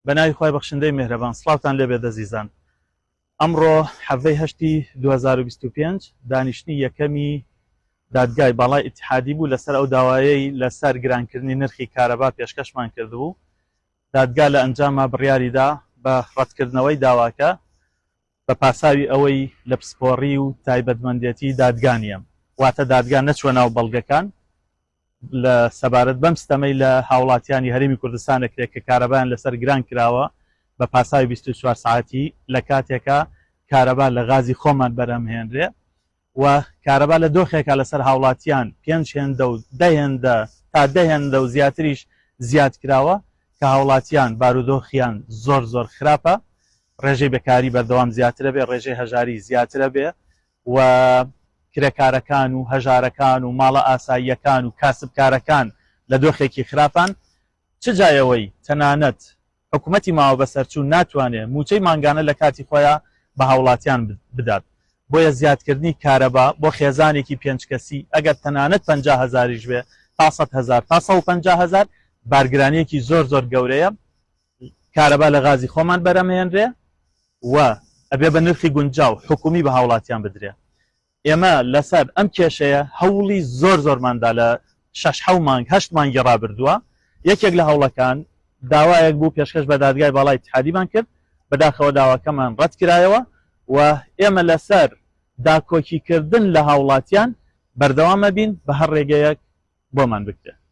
بەناوی خۆی بەخشندەی میهرەبان سڵاوتان لێبێ دەزیزان. ئەمڕۆ حەڤەی هەشتی 2025 دانیشتنی یەکەمی دادگای باڵای ئیتیحادی بوو لەسەر ئەو داوایەی لەسەر گرانکردنی نرخی کارەبا پێشکەشمان کردبوو. دادگا لە ئەنجاما بڕیاریدا بە ڕەتکردنەوەی داواکە بە پاساوی ئەوەی لە پسپۆڕی و تایبەتمەندێتی دادگا نییە، واتە دادگا نەچوە ناو بەڵگەکان لە سەبارەت بەم ستەمەی لە هاوڵاتیانی هەرێمی کوردستانە کرێت کە کارەبایان لەسەر گران کراوە بە پاساوی 24 ساعتی لە کاتێکە کارەبا لە غازی خۆمان بەرەمهێنرێ و کارەبا لە دۆخێکە لەسەر هاوڵاتیان 5 هێندە و 10 هێندە تا 10 هێندە و زیاتریش زیاد کراوە کە هاوڵاتیان بارودۆخیان زۆر خراپە، ڕێژەی بەکاری بەردەوام زیاترە بێ، ڕێژەی هەژاری زیاترە بێ و کرێکارەکان و هەژارەکان و ماڵە ئاساییەکان و کاسبکارەکان لە دۆخێکی خراپان. چ جایەوەی تەنانەت حکوومەتی ماوە بەسەرچوو ناتوانێت موچەی مانگانە لە کاتی خۆیان بە هاوڵاتیان بدات، بۆیە زیادکردنی کارەبا بۆ خێزانێکی 5 کەسی ئەگەر تەنانەت 50,000ش بێ تا 100,000 تا 150,000 بارگرانیەکی زۆر گەورەیە. کارەبا لە غازی خۆمان بەرەمهێنرێ و ئەبێ بە نرخی گونجاو حکومی بە هاوڵاتیان بدرێ. ئێمە لەسەر ئەم کێشەیە هەوڵی زۆرماندا لە 6 مانگ 8 مانگی ڕابردووە. یەکێک لە هەوڵەکان داوایەک بوو پێشکەش بە دادگای باڵای ئیتیحادیمان کرد، بەداخەوە داواکەمان ڕەت کرایەوە و ئێمە لەسەر داکۆکیکردن لە هاوڵاتیان بەردەوامە بین بە هەر ڕێگەیەک بۆمان بکرێت.